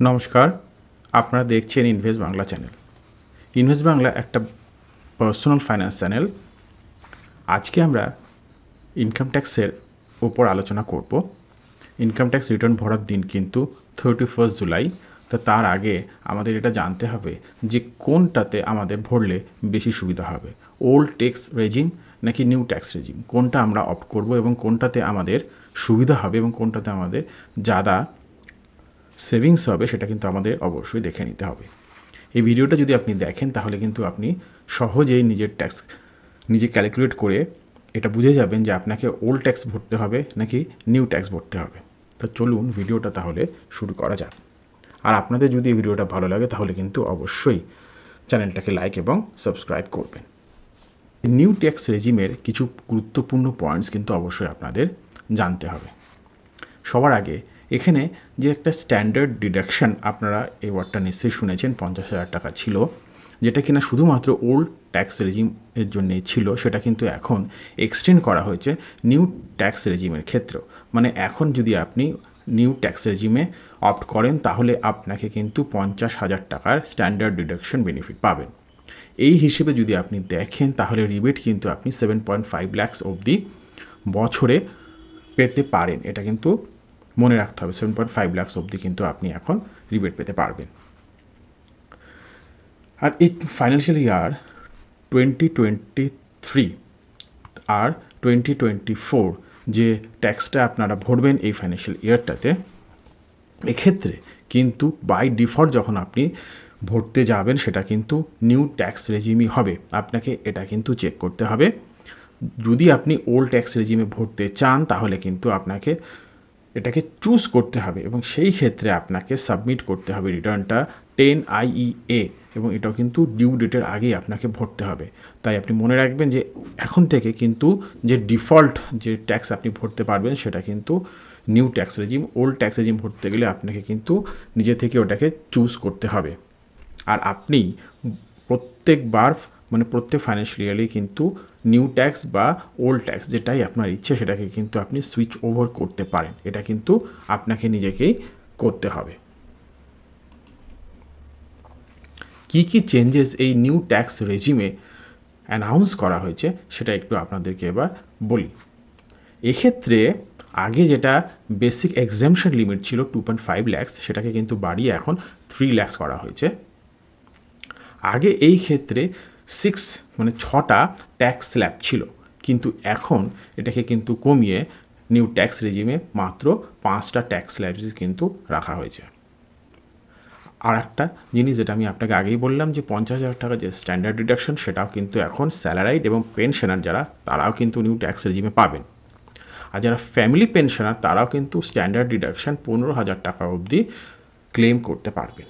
নমস্কার, আপনারা দেখছেন invest Bangla channel. Invest Bangla একটা পার্সোনাল ফাইন্যান্স চ্যানেল। আজকে আমরা ইনকাম ট্যাক্সের উপর আলোচনা করব। ইনকাম ট্যাক্স রিটার্ন ভরার দিন কিন্তু 31 জুলাই। তো তার আগে আমাদের এটা জানতে হবে যে কোনটাতে আমাদের ভরলে বেশি সুবিধা হবে, ওল্ড ট্যাক্স রেজিম নাকি নিউ ট্যাক্স রেজিম, কোনটা আমরা অপ্ট করব এবং কোনটাতে আমাদের সুবিধা হবে এবং কোনটাতে আমাদের ज़्यादा সেভিংস হবে, সেটা কিন্তু আমাদের অবশ্যই দেখে নিতে হবে। এই ভিডিওটা যদি আপনি দেখেন তাহলে কিন্তু আপনি সহজেই নিজের ট্যাক্স নিজে ক্যালকুলেট করে এটা বুঝে যাবেন যে আপনাকে ওল্ড ট্যাক্স ভরতে হবে নাকি নিউ ট্যাক্স ভরতে হবে। তো চলুন ভিডিওটা তাহলে শুরু করা যাক। আর আপনাদের যদি এই ভিডিওটা ভালো লাগে তাহলে কিন্তু অবশ্যই চ্যানেলটাকে লাইক এবং সাবস্ক্রাইব করবেন। নিউ ট্যাক্স রেজিমের কিছু গুরুত্বপূর্ণ পয়েন্টস কিন্তু অবশ্যই আপনাদের জানতে হবে। সবার আগে এখানে যে একটা স্ট্যান্ডার্ড ডিডাকশন, আপনারা এই ওয়ার্ডটা নিশ্চয়ই শুনেছেন, 50,000 টাকা ছিল, যেটা কিনা শুধুমাত্র ওল্ড ট্যাক্স রেজিমের জন্যই ছিল, সেটা কিন্তু এখন এক্সটেন্ড করা হয়েছে নিউ ট্যাক্স রেজিমের ক্ষেত্রে। মানে এখন যদি আপনি নিউ ট্যাক্স রেজিমে অপ্ট করেন তাহলে আপনাকে কিন্তু 50,000 টাকার স্ট্যান্ডার্ড ডিডাকশন বেনিফিট পাবেন। এই হিসেবে যদি আপনি দেখেন তাহলে রিবেট কিন্তু আপনি 7.5 লাখ অবধি বছরে পেতে পারেন। এটা কিন্তু মনে রাখতে হবে, 7.5 লাখ অবধি কিন্তু আপনি এখন রিবেট পেতে পারবেন। আর এই ফাইন্যান্সিয়াল ইয়ার 2023 আর 2024 যে ট্যাক্সটা আপনারা ভরবেন এই ফাইন্যান্সিয়াল ইয়ারটাতে, এক্ষেত্রে কিন্তু বাই ডিফল্ট যখন আপনি ভরতে যাবেন সেটা কিন্তু নিউ ট্যাক্স রেজিমই হবে। আপনাকে এটা কিন্তু চেক করতে হবে। যদি আপনি ওল্ড ট্যাক্স রেজিমে ভরতে চান তাহলে কিন্তু আপনাকে এটাকে চুজ করতে হবে এবং সেই ক্ষেত্রে আপনাকে সাবমিট করতে হবে রিটার্নটা 10 IEA এবং এটাও কিন্তু ডিউ ডেটের আগেই আপনাকে ভরতে হবে। তাই আপনি মনে রাখবেন যে এখন থেকে কিন্তু যে ডিফল্ট যে ট্যাক্স আপনি ভরতে পারবেন সেটা কিন্তু new tax regime. Old tax regime ভরতে গেলে আপনাকে কিন্তু নিজে থেকে ওটাকে চুজ করতে হবে। আর আপনি প্রত্যেকবার মানে প্রত্যেক ফাইন্যান্সিয়াল ইয়ারে কিন্তু নিউ ট্যাক্স বা ওল্ড ট্যাক্স যেটাই আপনার ইচ্ছে সেটাকে কিন্তু আপনি সুইচ ওভার করতে পারেন। এটা কিন্তু আপনাকে নিজেকেই করতে হবে। কি কি চেঞ্জেস এই নিউ ট্যাক্স রেজিমে অ্যানাউন্স করা হয়েছে সেটা একটু আপনাদেরকে এবার বলি। এক্ষেত্রে আগে যেটা বেসিক এক্সাম্পশন লিমিট ছিল 2.5 লাখ, সেটাকে কিন্তু বাড়িয়ে এখন 3 লাখ করা হয়েছে। আগে এই ক্ষেত্রে 6টা ট্যাক্স স্ল্যাব ছিল, কিন্তু এখন এটাকে কিন্তু কমিয়ে নিউ ট্যাক্স রেজিমে মাত্র 5টা ট্যাক্স স্ল্যাব কিন্তু রাখা হয়েছে। আর একটা জিনিস যেটা আমি আপনাকে আগেই বললাম যে 50,000 টাকা যে স্ট্যান্ডার্ড ডিডাকশন সেটাও কিন্তু এখন স্যালারাইড এবং পেনশনার যারা তারাও কিন্তু নিউ ট্যাক্স রেজিমে পাবেন। আর যারা ফ্যামিলি পেনশনার তারাও কিন্তু স্ট্যান্ডার্ড ডিডাকশন 15,000 টাকা অবধি ক্লেম করতে পারবেন।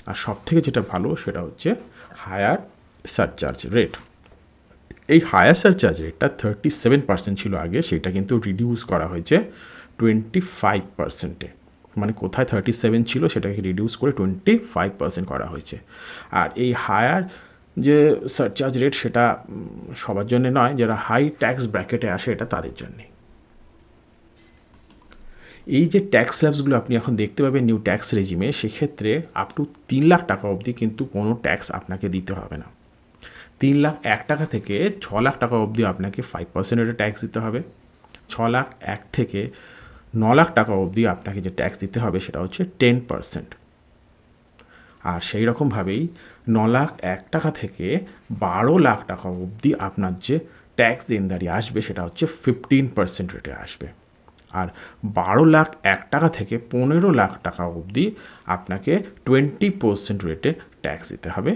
আর সবথেকে যেটা ভালো সেটা হচ্ছে হায়ার সারচার্জ রেট। এই হায়ার সারচার্জ রেটটা 37% ছিল আগে, সেটা কিন্তু রিডিউস করা হয়েছে 25%-এ। মানে কোথায় 37 ছিল সেটাকে রিডিউস করে 25% করা হয়েছে। আর এই হায়ার যে সারচার্জ রেট সেটা সবার জন্য নয়, যারা হাই ট্যাক্স ব্র্যাকেটে আসে এটা তাদের জন্যে। এই যে ট্যাক্স স্ল্যাবসগুলো আপনি এখন দেখতে পাবেন নিউ ট্যাক্স রেজিমে, সেক্ষেত্রে আপ টু 3 লাখ টাকা অবধি কিন্তু কোনো ট্যাক্স আপনাকে দিতে হবে না। 3,01,000 টাকা থেকে 6 লাখ টাকা অবধি আপনাকে 5% রেটে ট্যাক্স দিতে হবে। 6,01,000 থেকে 9 লাখ টাকা অবধি আপনাকে যে ট্যাক্স দিতে হবে সেটা হচ্ছে 10%। আর সেই রকমভাবেই 9,01,000 টাকা থেকে 12 লাখ টাকা অবধি আপনার যে ট্যাক্স দেনদারি আসবে সেটা হচ্ছে 15% রেটে আসবে। আর 12,01,000 টাকা থেকে 15 লাখ টাকা অবধি আপনাকে 20% রেটে ট্যাক্স দিতে হবে।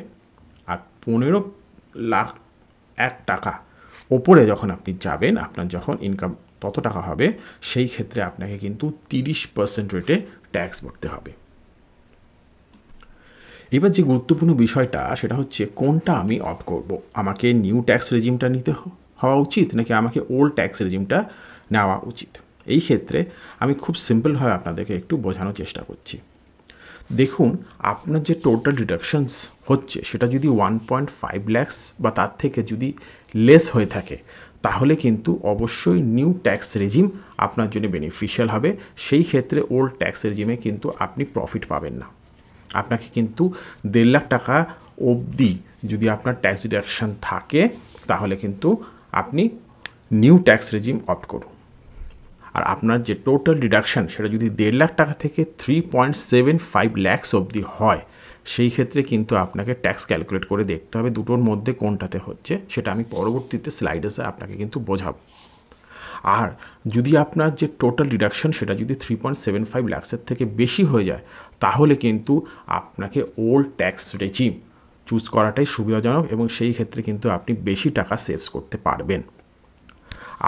আর 15,01,000 টাকা ওপরে যখন আপনি যাবেন, আপনার যখন ইনকাম তত টাকা হবে, সেই ক্ষেত্রে আপনাকে কিন্তু 30% রেটে ট্যাক্স ভরতে হবে। এবার যে গুরুত্বপূর্ণ বিষয়টা সেটা হচ্ছে কোনটা আমি অপ্ট করব। আমাকে নিউ ট্যাক্স রেজিমটা নিতে হওয়া উচিত নাকি আমাকে ওল্ড ট্যাক্স রেজিমটা নেওয়া উচিত? এই ক্ষেত্রে আমি খুব সিম্পলভাবে আপনাদেরকে একটু বোঝানোর চেষ্টা করছি। দেখুন, আপনার যে টোটাল ডিডাকশনস হচ্ছে সেটা যদি 1.5 লাখ বা তার থেকে যদি লেস হয়ে থাকে তাহলে কিন্তু অবশ্যই নিউ ট্যাক্স রেজিম আপনার জন্য বেনিফিশিয়াল হবে। সেই ক্ষেত্রে ওল্ড ট্যাক্স রেজিমে কিন্তু আপনি প্রফিট পাবেন না। আপনাকে কিন্তু 1.5 লাখ টাকা অবধি যদি আপনার ট্যাক্স ডিডাকশন থাকে তাহলে কিন্তু আপনি নিউ ট্যাক্স রেজিম অপ্ট করুন। আর আপনার যে টোটাল ডিডাকশন সেটা যদি 1.5 লাখ টাকা থেকে 3.75 ল্যাক্স অবধি হয়, সেই ক্ষেত্রে কিন্তু আপনাকে ট্যাক্স ক্যালকুলেট করে দেখতে হবে দুটোর মধ্যে কোনটাতে হচ্ছে, সেটা আমি পরবর্তীতে স্লাইডেসে আপনাকে কিন্তু বোঝাবো। আর যদি আপনার যে টোটাল ডিডাকশন সেটা যদি 3.75 ল্যাক্সের থেকে বেশি হয়ে যায়, তাহলে কিন্তু আপনাকে ওল্ড ট্যাক্স রেজিম চুজ করাটাই সুবিধাজনক এবং সেই ক্ষেত্রে কিন্তু আপনি বেশি টাকা সেভস করতে পারবেন।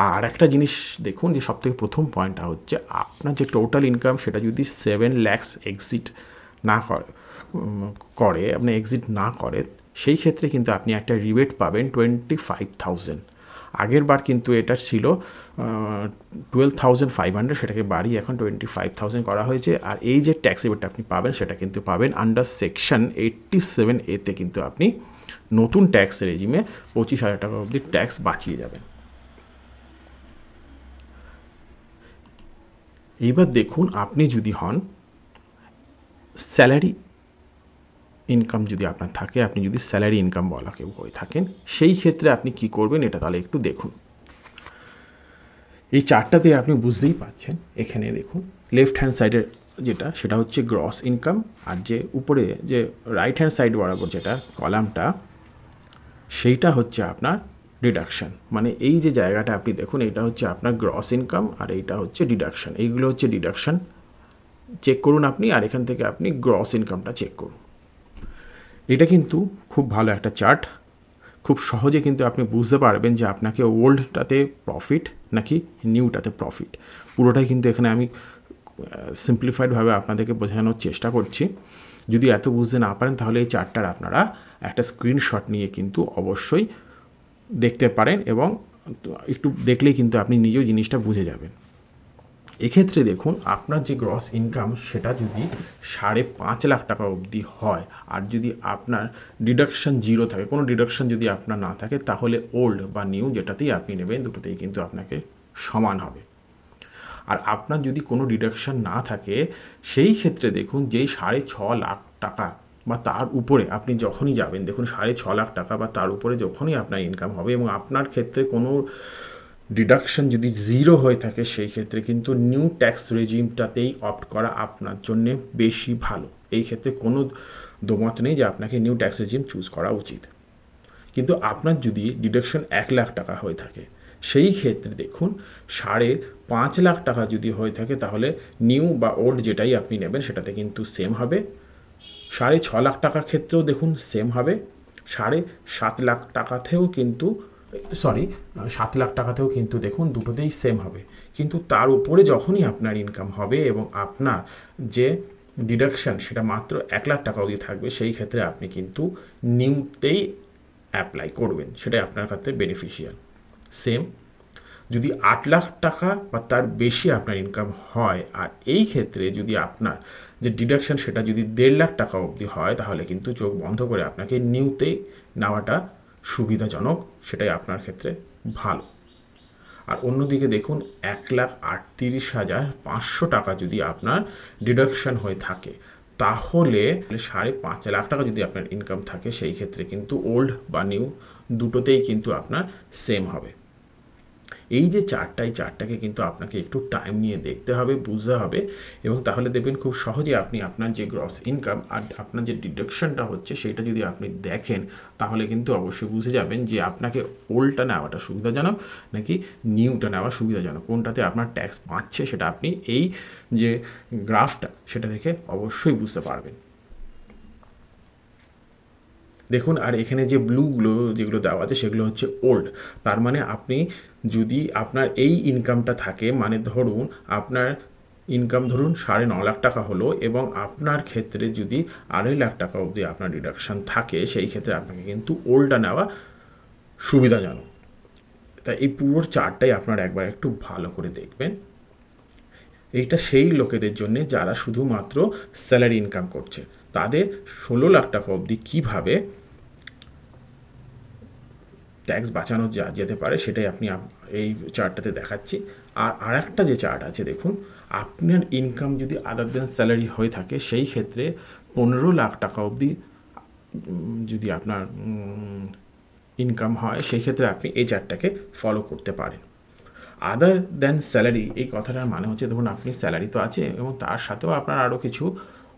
আর একটা জিনিস দেখুন, যে সবথেকে প্রথম পয়েন্টটা হচ্ছে আপনার যে টোটাল ইনকাম সেটা যদি 7 ল্যাক্স এক্সিট না করে আপনি এক্সিট না করে, সেই ক্ষেত্রে কিন্তু আপনি একটা রিবেট পাবেন 25,000। আগের বার কিন্তু এটা ছিল 12,500, সেটাকে বাড়িয়ে এখন 25,000 করা হয়েছে। আর এই যে ট্যাক্স রিবেটটা আপনি পাবেন সেটা কিন্তু পাবেন আন্ডার সেকশন 87A-তে, কিন্তু আপনি নতুন ট্যাক্স রেজিমে 25,000 টাকা অবধি ট্যাক্স বাঁচিয়ে যাবেন। এইবার দেখুন, আপনি যদি হন স্যালারি ইনকাম যদি আপনার থাকে, আপনি যদি স্যালারি ইনকাম বলা কেউ হয়ে থাকেন, সেই ক্ষেত্রে আপনি কি করবেন এটা তাহলে একটু দেখুন। এই চার্টটাতে আপনি বুঝতেই পাচ্ছেন, এখানে দেখুন লেফট হ্যান্ড সাইডের যেটা সেটা হচ্ছে গ্রস ইনকাম, আর যে উপরে যে রাইট হ্যান্ড সাইড বরাবর যেটা কলামটা সেইটা হচ্ছে আপনার ডিডাকশান। মানে এই যে জায়গাটা আপনি দেখুন, এটা হচ্ছে আপনার গ্রস ইনকাম আর এইটা হচ্ছে ডিডাকশান। এইগুলো হচ্ছে ডিডাকশান চেক করুন আপনি, আর এখান থেকে আপনি গ্রস ইনকামটা চেক করুন। এটা কিন্তু খুব ভালো একটা চার্ট, খুব সহজে কিন্তু আপনি বুঝতে পারবেন যে আপনাকে ওল্ডটাতে প্রফিট নাকি নিউটাতে প্রফিট। পুরোটাই কিন্তু এখানে আমি সিম্পলিফাইডভাবে আপনাদেরকে বোঝানোর চেষ্টা করছি। যদি এত বুঝতে না পারেন তাহলে এই চার্টটার আপনারা একটা স্ক্রিনশট নিয়ে কিন্তু অবশ্যই দেখতে পারেন এবং একটু দেখলেই কিন্তু আপনি নিজেও জিনিসটা বুঝে যাবেন। এক্ষেত্রে দেখুন, আপনার যে গ্রস ইনকাম সেটা যদি 5.5 লাখ টাকা অবধি হয়, আর যদি আপনার ডিডাকশন 0 থাকে, কোনো ডিডাকশন যদি আপনার না থাকে, তাহলে ওল্ড বা নিউ যেটাতেই আপনি নেবেন দুটোতেই কিন্তু আপনাকে সমান হবে। আর আপনার যদি কোনো ডিডাকশন না থাকে, সেই ক্ষেত্রে দেখুন যেই 6.5 লাখ টাকা বা তার উপরে আপনি যখনই যাবেন, দেখুন 6.5 লাখ টাকা বা তার উপরে যখনই আপনার ইনকাম হবে এবং আপনার ক্ষেত্রে কোনো ডিডাকশন যদি 0 হয়ে থাকে, সেই ক্ষেত্রে কিন্তু নিউ ট্যাক্স রেজিমটাতেই অপ্ট করা আপনার জন্য বেশি ভালো। এই ক্ষেত্রে কোনো দোমত নেই যে আপনাকে নিউ ট্যাক্স রেজিম চুজ করা উচিত। কিন্তু আপনার যদি ডিডাকশন 1 লাখ টাকা হয়ে থাকে, সেই ক্ষেত্রে দেখুন 5.5 লাখ টাকা যদি হয়ে থাকে, তাহলে নিউ বা ওল্ড যেটাই আপনি নেবেন সেটাতে কিন্তু সেম হবে। 6.5 লাখ টাকার ক্ষেত্রেও দেখুন সেম হবে। 7.5 লাখ টাকাতেও কিন্তু 7 লাখ টাকাতেও কিন্তু দেখুন দুটোতেই সেম হবে। কিন্তু তার উপরে যখনই আপনার ইনকাম হবে এবং আপনার যে ডিডাকশান সেটা মাত্র 1 লাখ টাকা অবধি থাকবে, সেই ক্ষেত্রে আপনি কিন্তু নিউতেই অ্যাপ্লাই করবেন, সেটাই আপনার ক্ষেত্রে বেনিফিশিয়াল। সেম যদি 8 লাখ টাকা বা তার বেশি আপনার ইনকাম হয়, আর এই ক্ষেত্রে যদি আপনার যে ডিডাকশান সেটা যদি 1.5 লাখ টাকা অবধি হয়, তাহলে কিন্তু চোখ বন্ধ করে আপনাকে নিউতেই নেওয়াটা সুবিধাজনক, সেটাই আপনার ক্ষেত্রে ভালো। আর অন্যদিকে দেখুন 1,38,500 টাকা যদি আপনার ডিডাকশান হয়ে থাকে, তাহলে 5.5 লাখ টাকা যদি আপনার ইনকাম থাকে, সেই ক্ষেত্রে কিন্তু ওল্ড বা নিউ দুটোতেই কিন্তু আপনার সেম হবে। এই যে চার্টটাকে কিন্তু আপনাকে একটু টাইম নিয়ে দেখতে হবে, বুঝতে হবে, এবং তাহলে দেখবেন খুব সহজে আপনি আপনার যে গ্রস ইনকাম আর আপনার যে ডিডাকশনটা হচ্ছে সেইটা যদি আপনি দেখেন, তাহলে কিন্তু অবশ্যই বুঝে যাবেন যে আপনাকে ওল্ডটা নেওয়াটা সুবিধাজনক নাকি নিউটা নেওয়া সুবিধাজনক, কোনটাতে আপনার ট্যাক্স বাঁচছে সেটা আপনি এই যে গ্রাফটা সেটা দেখে অবশ্যই বুঝতে পারবেন। দেখুন, আর এখানে যে ব্লুগুলো যেগুলো দেওয়া আছে সেগুলো হচ্ছে ওল্ড। তার মানে আপনি যদি আপনার এই ইনকামটা থাকে, মানে ধরুন আপনার ইনকাম ধরুন 9.5 লাখ টাকা হলো এবং আপনার ক্ষেত্রে যদি 2.5 লাখ টাকা অবধি আপনার ডিডাকশান থাকে, সেই ক্ষেত্রে আপনাকে কিন্তু ওল্ডটা নেওয়া সুবিধাজনক। তাই এই পুরো চার্টটাই আপনারা একবার একটু ভালো করে দেখবেন। এইটা সেই লোকেদের জন্য যারা শুধুমাত্র স্যালারি ইনকাম করছে, তাদের 16 লাখ টাকা অবধি কীভাবে ট্যাক্স বাঁচানো যেতে পারে সেটাই আপনি এই চার্টটাতে দেখাচ্ছি। আর একটা যে চার্ট আছে দেখুন, আপনার ইনকাম যদি আদার দেন স্যালারি হয়ে থাকে, সেই ক্ষেত্রে 15 লাখ টাকা অবধি যদি আপনার ইনকাম হয়, সেই ক্ষেত্রে আপনি এই চার্টটাকে ফলো করতে পারেন। আদার দ্যান স্যালারি, এই কথাটার মানে হচ্ছে ধরুন আপনি স্যালারি তো আছে এবং তার সাথেও আপনার আরও কিছু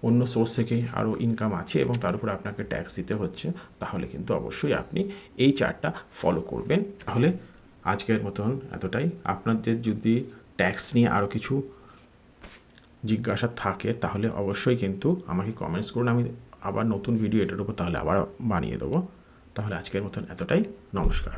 অন্য সোর্স থেকে আরও ইনকাম আছে এবং তার উপর আপনাকে ট্যাক্স দিতে হচ্ছে, তাহলে কিন্তু অবশ্যই আপনি এই চার্টটা ফলো করবেন। তাহলে আজকের মতন এতটাই। আপনাদের যদি ট্যাক্স নিয়ে আরও কিছু জিজ্ঞাসা থাকে তাহলে অবশ্যই কিন্তু আমাকে কমেন্টস করুন, আমি আবার নতুন ভিডিও এটার উপর তাহলে আবার বানিয়ে দেবো। তাহলে আজকের মতন এতটাই, নমস্কার।